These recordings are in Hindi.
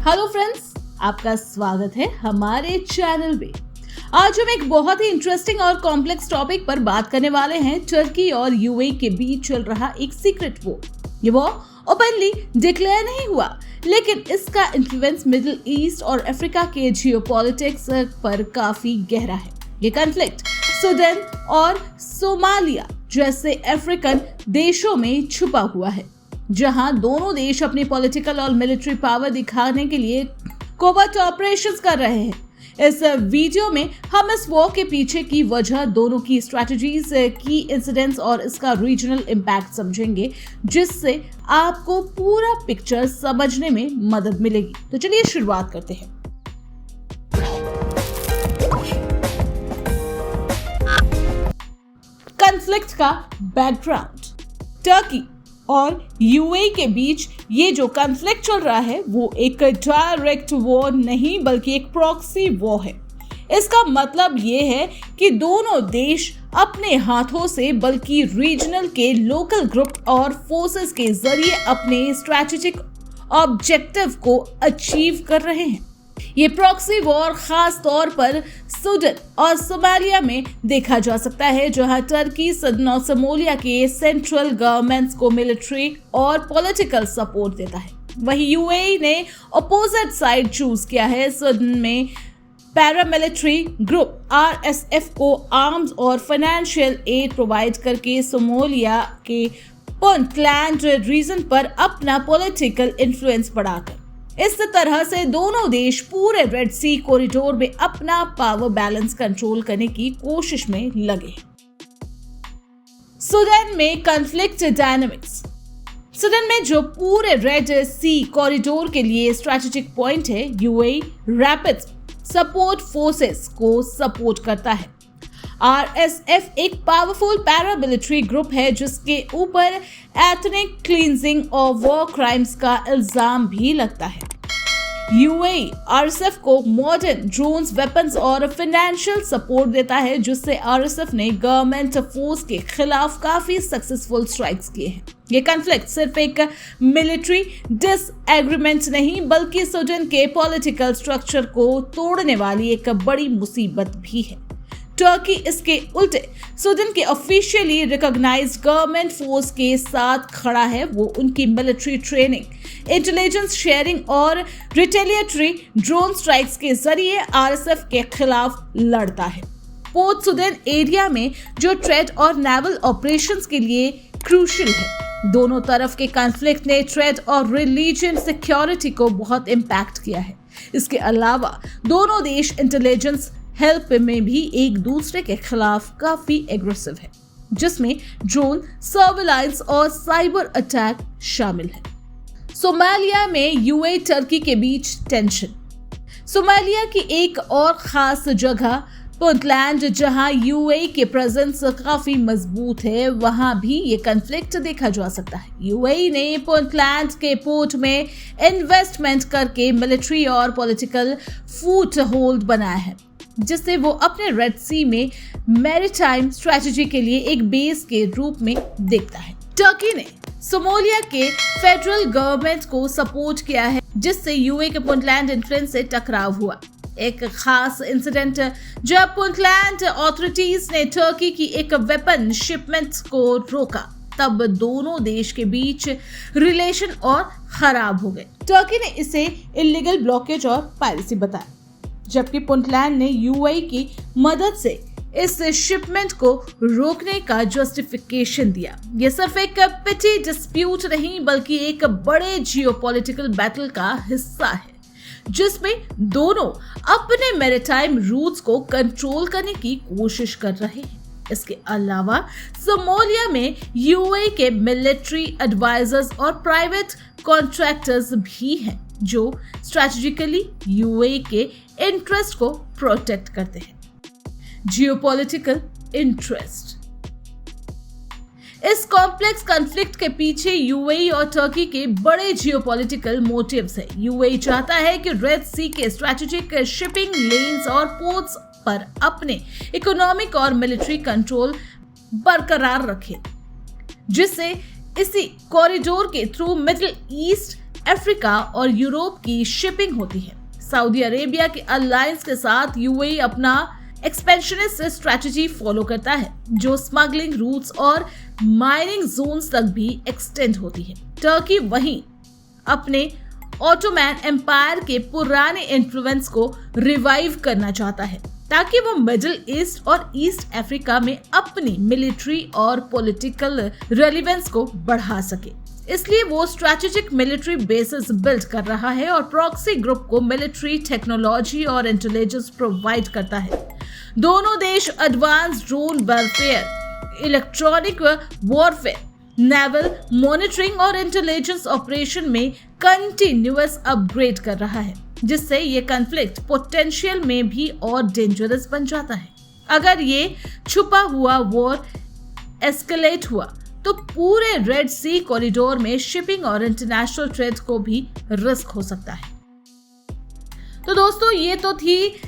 हेलो फ्रेंड्स, आपका स्वागत है हमारे चैनल पे। आज हम एक बहुत ही इंटरेस्टिंग और कॉम्प्लेक्स टॉपिक पर बात करने वाले हैं। टर्की और यूएई के बीच चल रहा एक सीक्रेट वॉर। ये वॉर ओपनली डिक्लेयर नहीं हुआ, लेकिन इसका इन्फ्लुएंस मिडिल ईस्ट और अफ्रीका के जियोपॉलिटिक्स पर काफी गहरा है। ये कॉन्फ्लिक्ट सूडान और सोमालिया जैसे अफ्रीकन देशों में छुपा हुआ है, जहां दोनों देश अपनी पॉलिटिकल और मिलिट्री पावर दिखाने के लिए कोवर्ट ऑपरेशंस कर रहे हैं। इस वीडियो में हम इस वॉर के पीछे की वजह, दोनों की स्ट्रैटेजीज, की इंसिडेंट्स और इसका रीजनल इम्पैक्ट समझेंगे, जिससे आपको पूरा पिक्चर समझने में मदद मिलेगी। तो चलिए शुरुआत करते हैं। कॉन्फ्लिक्ट का बैकग्राउंड। टर्की और यूएई के बीच ये जो कॉन्फ्लिक्ट चल रहा है वो एक डायरेक्ट वॉर नहीं, बल्कि एक प्रॉक्सी वॉर है। इसका मतलब ये है कि दोनों देश अपने हाथों से, बल्कि रीजनल के लोकल ग्रुप और फोर्सेस के जरिए अपने स्ट्रैटेजिक ऑब्जेक्टिव को अचीव कर रहे हैं। ये प्रॉक्सी वॉर खास तौर पर सूडान और सोमालिया में देखा जा सकता है, जहां टर्की सूडान और सोमालिया के सेंट्रल गवर्नमेंट्स को मिलिट्री और पॉलिटिकल सपोर्ट देता है। वहीं यूएई ने अपोजिट साइड चूज किया है। सूडान में पैरामिलिट्री ग्रुप आरएसएफ को आर्म्स और फाइनेंशियल एड प्रोवाइड करके सोमालिया के पुंतलैंड रीजन पर अपना पॉलिटिकल इन्फ्लुएंस बढ़ाकर इस तरह से दोनों देश पूरे रेड सी कॉरिडोर में अपना पावर बैलेंस कंट्रोल करने की कोशिश में लगे। सूडान में कॉन्फ्लिक्ट डायनामिक्स। सूडान में जो पूरे रेड सी कॉरिडोर के लिए स्ट्रैटेजिक पॉइंट है, यूएई रैपिड सपोर्ट फोर्सेस को सपोर्ट करता है। आरएसएफ एक पावरफुल पैरामिलिट्री ग्रुप है, जिसके ऊपर एथनिक क्लींजिंग और वॉर क्राइम्स का इल्जाम भी लगता है। यूएई आरएसएफ को मॉडर्न ड्रोन्स, वेपन्स और फाइनेंशियल सपोर्ट देता है, जिससे आरएसएफ ने गवर्नमेंट फोर्स के खिलाफ काफी सक्सेसफुल स्ट्राइक्स किए हैं। ये कॉन्फ्लिक्ट सिर्फ एक मिलिट्री डिसएग्रीमेंट नहीं, बल्कि सूडान के पॉलिटिकल स्ट्रक्चर को तोड़ने वाली एक बड़ी मुसीबत भी है। टर्की इसके उल्टे सूडान के ऑफिशियली रिकॉग्नाइज्ड गवर्नमेंट फोर्स के साथ खड़ा है। वो उनकी मिलिट्री ट्रेनिंग, इंटेलिजेंस शेयरिंग और रिटेलिएटरी ड्रोन स्ट्राइक्स के जरिए आरएसएफ के खिलाफ लड़ता है। पोर्ट सूडान एरिया में जो ट्रेड और नेवल ऑपरेशंस के लिए क्रूशियल है। दोनों तरफ के कॉन्फ्लिक्ट ने ट्रेड और रिलीजन सिक्योरिटी को बहुत इम्पैक्ट किया है। इसके अलावा दोनों देश इंटेलिजेंस हेल्प में भी एक दूसरे के खिलाफ काफी एग्रेसिव है, जिसमें ड्रोन सर्विलांस और साइबर अटैक शामिल है। सोमालिया में यूएई टर्की के बीच टेंशन। सोमालिया की एक और खास जगह पुंतलैंड, जहां यूएई के प्रेजेंस काफी मजबूत है, वहां भी ये कॉन्फ्लिक्ट देखा जा सकता है। यूएई ने पुंतलैंड के पोर्ट में इन्वेस्टमेंट करके मिलिट्री और पॉलिटिकल फुट होल्ड बनाया है, जिससे वो अपने रेड सी में मैरीटाइम स्ट्रेटजी के लिए एक बेस के रूप में देखता है। टर्की ने सोमालिया के फेडरल गवर्नमेंट को सपोर्ट किया है, जिससे यूएई के पुंतलैंड इन्फ्लुएंस से टकराव हुआ। एक खास इंसिडेंट जब पुंतलैंड ऑथोरिटीज ने टर्की की एक वेपन शिपमेंट को रोका, तब दोनों देश के बीच रिलेशन और खराब हो गए। टर्की ने इसे इलीगल ब्लॉकेज और पायरेसी बताया, जबकि पुंतलैंड ने यूएई की मदद से इस शिपमेंट को रोकने का जस्टिफिकेशन दिया। यह सिर्फ एक पिटी डिस्प्यूट नहीं, बल्कि एक बड़े जियोपॉलिटिकल बैटल का हिस्सा है, जिसमें दोनों अपने मैरीटाइम रूट्स को कंट्रोल करने की कोशिश कर रहे हैं। इसके अलावा सोमालिया में यूएई के मिलिट्री एडवाइजर्स और प्राइवेट कॉन्ट्रैक्टर्स भी हैं, जो स्ट्रैटेजिकली यूएई के इंटरेस्ट को प्रोटेक्ट करते हैं। Geopolitical interest. इस कॉम्प्लेक्स कॉन्फ्लिक्ट के पीछे यूएई और टर्की के बड़े जियोपॉलिटिकल मोटिव्स है। यूएई चाहता है कि रेड सी के स्ट्रैटेजिक शिपिंग लेन्स और पोर्ट्स पर अपने इकोनॉमिक और मिलिट्री कंट्रोल बरकरार रखे, जिससे इसी कॉरिडोर के थ्रू मिडिल ईस्ट अफ्रीका और यूरोप की शिपिंग होती है। सऊदी अरेबिया के अलायंस के साथ यूएई अपना एक्सपेंशनिस्ट स्ट्रेटजी फॉलो करता है, जो स्मगलिंग रूट्स और माइनिंग जोन्स तक भी एक्सटेंड होती है। टर्की वहीं अपने ऑटोमैन एम्पायर के पुराने इन्फ्लुएंस को रिवाइव करना चाहता है, ताकि वो मिडिल ईस्ट और ईस्ट अफ्रीका में अपनी मिलिट्री और पॉलिटिकल रेलेवेंस को बढ़ा सके। इसलिए वो स्ट्रैटेजिक मिलिट्री बेसिस बिल्ड कर रहा है और प्रॉक्सी ग्रुप को मिलिट्री टेक्नोलॉजी और इंटेलिजेंस प्रोवाइड करता है। दोनों देश advance drone warfare, electronic warfare, naval monitoring और इंटेलिजेंस ऑपरेशन में कंटिन्यूअस अपग्रेड कर रहा है, जिससे ये कॉन्फ्लिक्ट पोटेंशियल में भी और डेंजरस बन जाता है। अगर ये छुपा हुआ वॉर एस्केलेट हुआ तो पूरे रेड सी कॉरिडोर में शिपिंग और इंटरनेशनल ट्रेड को भी रिस्क हो सकता है। तो दोस्तों, ये तो थी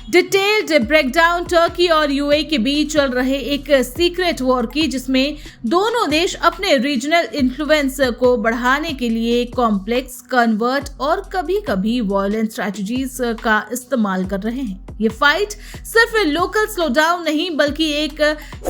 डिटेल्ड ब्रेकडाउन टर्की और यूएई के बीच चल रहे एक सीक्रेट वॉर की, जिसमें दोनों देश अपने रीजनल इन्फ्लुएंस को बढ़ाने के लिए कॉम्प्लेक्स, कन्वर्ट और कभी-कभी वायलेंट स्ट्रैटेजीज का इस्तेमाल कर रहे हैं। ये फाइट सिर्फ लोकल स्लोडाउन नहीं, बल्कि एक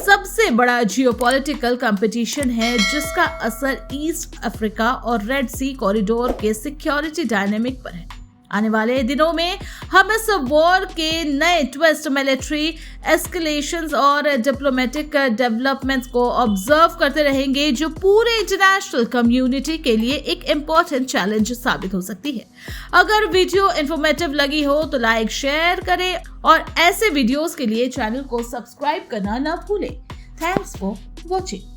सबसे बड़ा जियोपॉलिटिकल कंपटीशन है, जिसका असर ईस्ट अफ्रीका और रेड सी कॉरिडोर के सिक्योरिटी डायनेमिक पर है। आने वाले दिनों में हम इस वॉर के नए ट्विस्ट, मिलिट्री एस्केलेशंस और डिप्लोमेटिक डेवलपमेंट्स को ऑब्जर्व करते रहेंगे, जो पूरे इंटरनेशनल कम्युनिटी के लिए एक इम्पोर्टेंट चैलेंज साबित हो सकती है। अगर वीडियो इंफॉर्मेटिव लगी हो तो लाइक, शेयर करें और ऐसे वीडियोस के लिए चैनल को सब्सक्राइब करना न भूलें। Thanks for watching.